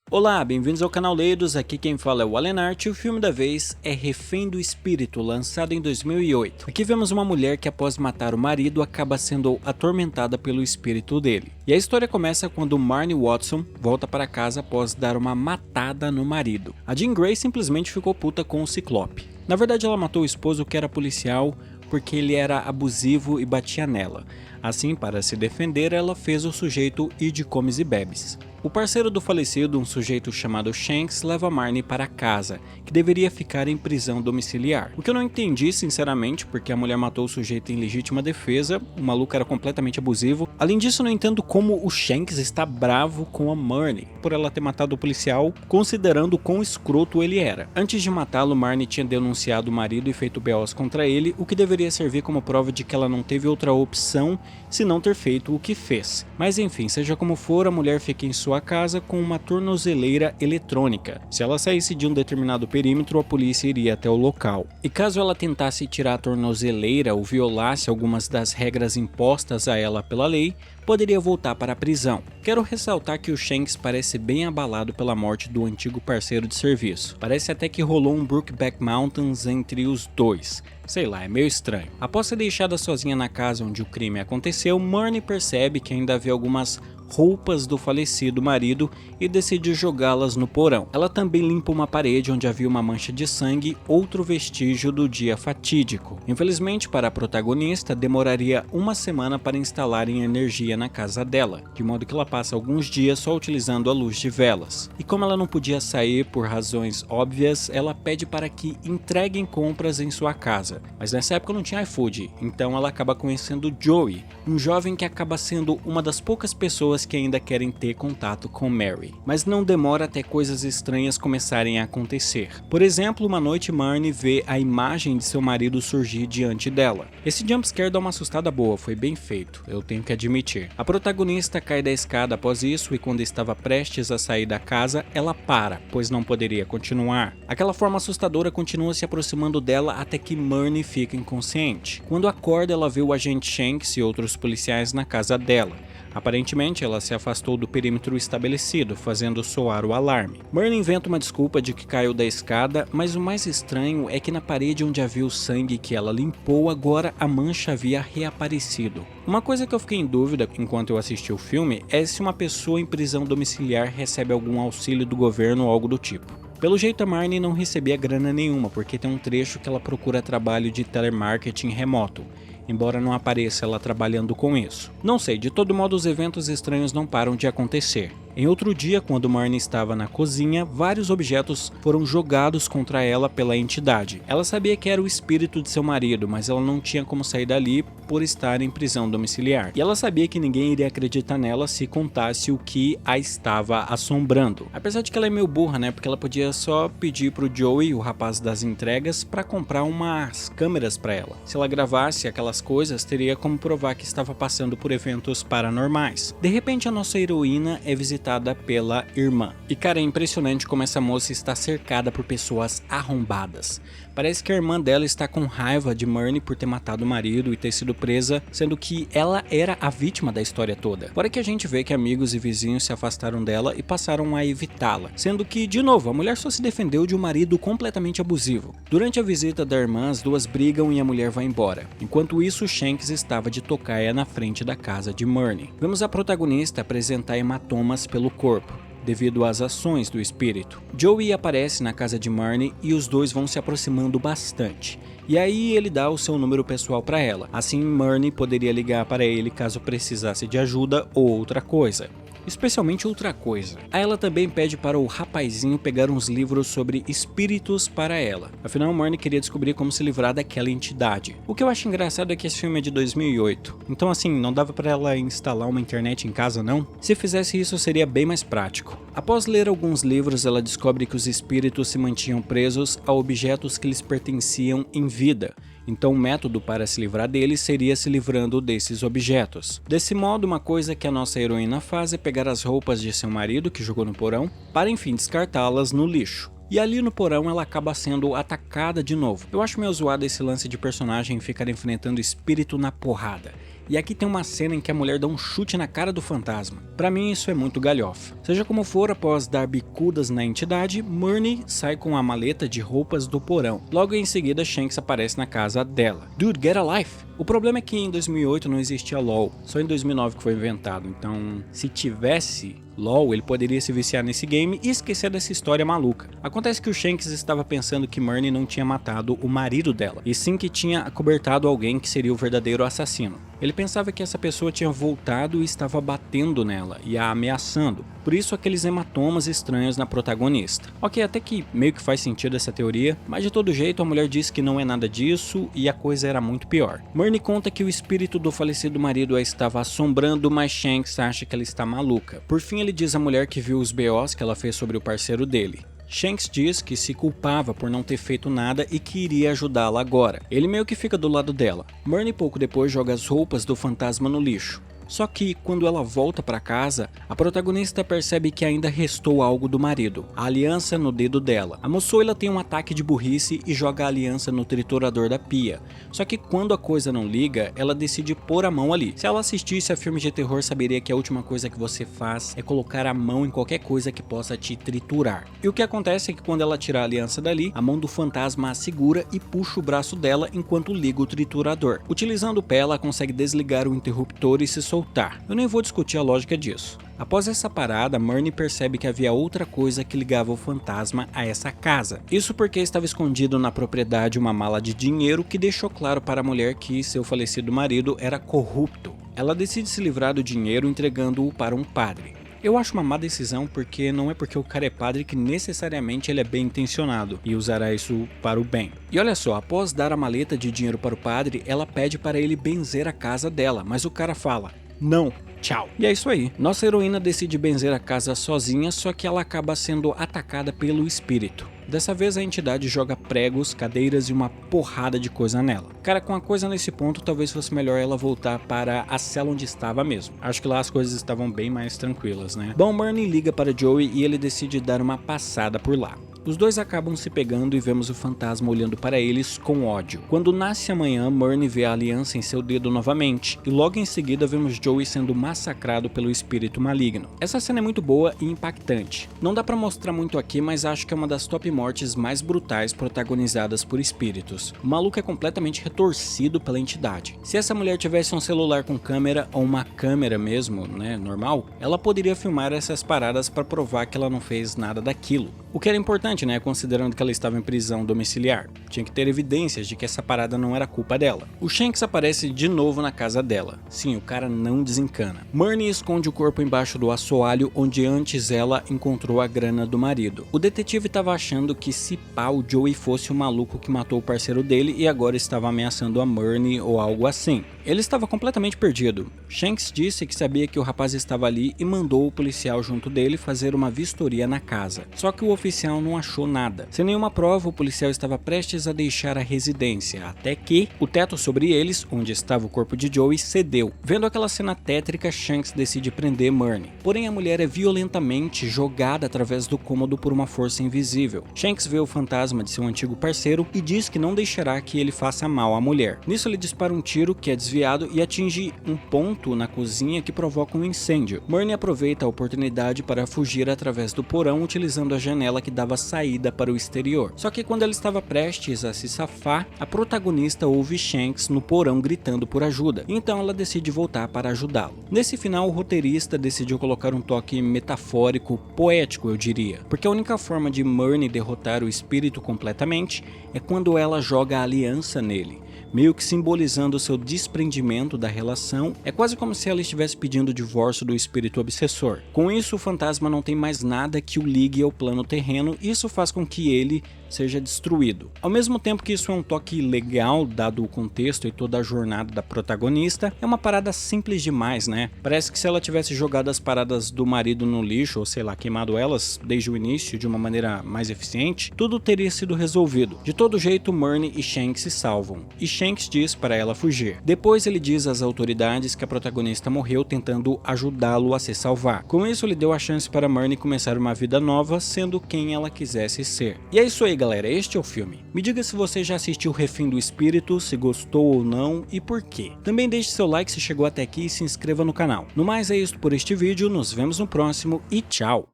Olá, bem-vindos ao canal Leidos, aqui quem fala é o Alenart e o filme da vez é Refém do Espírito, lançado em 2008. Aqui vemos uma mulher que após matar o marido acaba sendo atormentada pelo espírito dele. E a história começa quando Marnie Watson volta para casa após dar uma matada no marido. A Jean Grey simplesmente ficou puta com o Ciclope. Na verdade ela matou o esposo que era policial porque ele era abusivo e batia nela. Assim, para se defender, ela fez o sujeito ir de comes e bebes. O parceiro do falecido, um sujeito chamado Shanks, leva Marnie para casa, que deveria ficar em prisão domiciliar. O que eu não entendi, sinceramente, porque a mulher matou o sujeito em legítima defesa, o maluco era completamente abusivo. Além disso, não entendo como o Shanks está bravo com a Marnie, por ela ter matado o policial, considerando quão escroto ele era. Antes de matá-lo, Marnie tinha denunciado o marido e feito BOs contra ele, o que deveria servir como prova de que ela não teve outra opção se não ter feito o que fez. Mas enfim, seja como for, a mulher fica em sua casa com uma tornozeleira eletrônica. Se ela saísse de um determinado perímetro, a polícia iria até o local. E caso ela tentasse tirar a tornozeleira ou violasse algumas das regras impostas a ela pela lei, poderia voltar para a prisão. Quero ressaltar que o Shanks parece bem abalado pela morte do antigo parceiro de serviço. Parece até que rolou um Brokeback Mountains entre os dois. Sei lá, é meio estranho. Após ser deixada sozinha na casa onde o crime aconteceu, Marnie percebe que ainda havia algumas roupas do falecido marido e decide jogá-las no porão. Ela também limpa uma parede onde havia uma mancha de sangue, outro vestígio do dia fatídico. Infelizmente para a protagonista, demoraria uma semana para instalarem energia na casa dela, de modo que ela passa alguns dias só utilizando a luz de velas. E como ela não podia sair por razões óbvias, ela pede para que entreguem compras em sua casa. Mas nessa época não tinha iFood, então ela acaba conhecendo Joey, um jovem que acaba sendo uma das poucas pessoas que ainda querem ter contato com Mary. Mas não demora até coisas estranhas começarem a acontecer. Por exemplo, uma noite Marnie vê a imagem de seu marido surgir diante dela. Esse jumpscare dá uma assustada boa, foi bem feito, eu tenho que admitir. A protagonista cai da escada após isso e quando estava prestes a sair da casa, ela para, pois não poderia continuar. Aquela forma assustadora continua se aproximando dela até que Marnie fica inconsciente. Quando acorda, ela vê o agente Shanks e outros policiais na casa dela. Aparentemente, ela se afastou do perímetro estabelecido, fazendo soar o alarme. Marnie inventa uma desculpa de que caiu da escada, mas o mais estranho é que na parede onde havia o sangue que ela limpou, agora a mancha havia reaparecido. Uma coisa que eu fiquei em dúvida enquanto eu assisti o filme é se uma pessoa em prisão domiciliar recebe algum auxílio do governo ou algo do tipo. Pelo jeito a Marnie não recebia grana nenhuma, porque tem um trecho que ela procura trabalho de telemarketing remoto, embora não apareça ela trabalhando com isso. Não sei, de todo modo os eventos estranhos não param de acontecer. Em outro dia, quando Marnie estava na cozinha, vários objetos foram jogados contra ela pela entidade. Ela sabia que era o espírito de seu marido, mas ela não tinha como sair dali por estar em prisão domiciliar. E ela sabia que ninguém iria acreditar nela se contasse o que a estava assombrando. Apesar de que ela é meio burra, né? Porque ela podia só pedir pro Joey, o rapaz das entregas, para comprar umas câmeras para ela. Se ela gravasse aquelas coisas, teria como provar que estava passando por eventos paranormais. De repente, a nossa heroína é visitada pela irmã. E cara, é impressionante como essa moça está cercada por pessoas arrombadas. Parece que a irmã dela está com raiva de Marnie por ter matado o marido e ter sido presa, sendo que ela era a vítima da história toda. Fora que a gente vê que amigos e vizinhos se afastaram dela e passaram a evitá-la, sendo que, de novo, a mulher só se defendeu de um marido completamente abusivo. Durante a visita da irmã, as duas brigam e a mulher vai embora. Enquanto isso, Shanks estava de tocaia na frente da casa de Marnie. Vemos a protagonista apresentar hematomas pelo corpo, devido às ações do espírito. Joey aparece na casa de Marnie e os dois vão se aproximando bastante. E aí ele dá o seu número pessoal para ela, assim Marnie poderia ligar para ele caso precisasse de ajuda ou outra coisa. Especialmente outra coisa. Aí ela também pede para o rapazinho pegar uns livros sobre espíritos para ela. Afinal, Marnie queria descobrir como se livrar daquela entidade. O que eu acho engraçado é que esse filme é de 2008. Então assim, não dava para ela instalar uma internet em casa não? Se fizesse isso seria bem mais prático. Após ler alguns livros, ela descobre que os espíritos se mantinham presos a objetos que lhes pertenciam em vida. Então o método para se livrar deles seria se livrando desses objetos. Desse modo, uma coisa que a nossa heroína faz é pegar as roupas de seu marido, que jogou no porão, para enfim descartá-las no lixo. E ali no porão ela acaba sendo atacada de novo. Eu acho meio zoado esse lance de personagem ficar enfrentando espírito na porrada. E aqui tem uma cena em que a mulher dá um chute na cara do fantasma. Pra mim isso é muito galhofa. Seja como for, após dar bicudas na entidade, Murney sai com a maleta de roupas do porão. Logo em seguida, Shanks aparece na casa dela. Dude, get a life! O problema é que em 2008 não existia LoL, só em 2009 que foi inventado, então se tivesse LoL, ele poderia se viciar nesse game e esquecer dessa história maluca. Acontece que o Shanks estava pensando que Murney não tinha matado o marido dela, e sim que tinha acobertado alguém que seria o verdadeiro assassino. Ele pensava que essa pessoa tinha voltado e estava batendo nela e a ameaçando, por isso aqueles hematomas estranhos na protagonista. Ok, até que meio que faz sentido essa teoria, mas de todo jeito a mulher diz que não é nada disso e a coisa era muito pior. Murney conta que o espírito do falecido marido a estava assombrando, mas Shanks acha que ela está maluca. Por fim ele diz à mulher que viu os BOs que ela fez sobre o parceiro dele. Shanks diz que se culpava por não ter feito nada e que iria ajudá-la agora. Ele meio que fica do lado dela. Murney pouco depois joga as roupas do fantasma no lixo. Só que, quando ela volta para casa, a protagonista percebe que ainda restou algo do marido, a aliança no dedo dela. A moçoila tem um ataque de burrice e joga a aliança no triturador da pia. Só que quando a coisa não liga, ela decide pôr a mão ali. Se ela assistisse a filme de terror, saberia que a última coisa que você faz é colocar a mão em qualquer coisa que possa te triturar. E o que acontece é que quando ela tira a aliança dali, a mão do fantasma a segura e puxa o braço dela enquanto liga o triturador. Utilizando o pé, ela consegue desligar o interruptor e se soltar. Eu nem vou discutir a lógica disso. Após essa parada, Murney percebe que havia outra coisa que ligava o fantasma a essa casa. Isso porque estava escondido na propriedade uma mala de dinheiro que deixou claro para a mulher que seu falecido marido era corrupto. Ela decide se livrar do dinheiro entregando-o para um padre. Eu acho uma má decisão porque não é porque o cara é padre que necessariamente ele é bem intencionado e usará isso para o bem. E olha só, após dar a maleta de dinheiro para o padre, ela pede para ele benzer a casa dela, mas o cara fala: não, tchau. E é isso aí. Nossa heroína decide benzer a casa sozinha, só que ela acaba sendo atacada pelo espírito. Dessa vez a entidade joga pregos, cadeiras e uma porrada de coisa nela. Cara, com a coisa nesse ponto, talvez fosse melhor ela voltar para a cela onde estava mesmo. Acho que lá as coisas estavam bem mais tranquilas, né? Bom, Murney liga para Joey e ele decide dar uma passada por lá. Os dois acabam se pegando e vemos o fantasma olhando para eles com ódio. Quando nasce amanhã, Murney vê a aliança em seu dedo novamente, e logo em seguida vemos Joey sendo massacrado pelo espírito maligno. Essa cena é muito boa e impactante. Não dá pra mostrar muito aqui, mas acho que é uma das top mortes mais brutais protagonizadas por espíritos. O maluco é completamente retorcido pela entidade. Se essa mulher tivesse um celular com câmera, ou uma câmera mesmo, né, normal, ela poderia filmar essas paradas para provar que ela não fez nada daquilo. O que era importante, né, considerando que ela estava em prisão domiciliar. Tinha que ter evidências de que essa parada não era culpa dela. O Shanks aparece de novo na casa dela. Sim, o cara não desencana. Murney esconde o corpo embaixo do assoalho onde antes ela encontrou a grana do marido. O detetive estava achando que se pá o Joey fosse o maluco que matou o parceiro dele e agora estava ameaçando a Murney ou algo assim. Ele estava completamente perdido. Shanks disse que sabia que o rapaz estava ali e mandou o policial junto dele fazer uma vistoria na casa. Só que o oficial não achou nada. Sem nenhuma prova, o policial estava prestes a deixar a residência, até que o teto sobre eles, onde estava o corpo de Joey, cedeu. Vendo aquela cena tétrica, Shanks decide prender Murney. Porém, a mulher é violentamente jogada através do cômodo por uma força invisível. Shanks vê o fantasma de seu antigo parceiro e diz que não deixará que ele faça mal à mulher. Nisso, ele dispara um tiro que é desviado e atinge um ponto na cozinha que provoca um incêndio. Murney aproveita a oportunidade para fugir através do porão utilizando a janela que dava saída para o exterior. Só que quando ela estava prestes a se safar, a protagonista ouve Shanks no porão gritando por ajuda, então ela decide voltar para ajudá-lo. Nesse final, o roteirista decidiu colocar um toque metafórico, poético eu diria, porque a única forma de Murney derrotar o espírito completamente é quando ela joga a aliança nele, meio que simbolizando seu desprendimento da relação. É quase como se ela estivesse pedindo o divórcio do espírito obsessor. Com isso, o fantasma não tem mais nada que o ligue ao plano terreno e isso faz com que ele seja destruído. Ao mesmo tempo que isso é um toque legal, dado o contexto e toda a jornada da protagonista, é uma parada simples demais, né? Parece que se ela tivesse jogado as paradas do marido no lixo, ou sei lá, queimado elas desde o início de uma maneira mais eficiente, tudo teria sido resolvido. De todo jeito, Murney e Shanks se salvam, e Shanks diz para ela fugir. Depois ele diz às autoridades que a protagonista morreu tentando ajudá-lo a se salvar. Com isso, ele deu a chance para Murney começar uma vida nova, sendo quem ela quisesse ser. E é isso aí, aí galera, este é o filme. Me diga se você já assistiu Refém do Espírito, se gostou ou não e por quê. Também deixe seu like se chegou até aqui e se inscreva no canal. No mais é isso por este vídeo, nos vemos no próximo e tchau!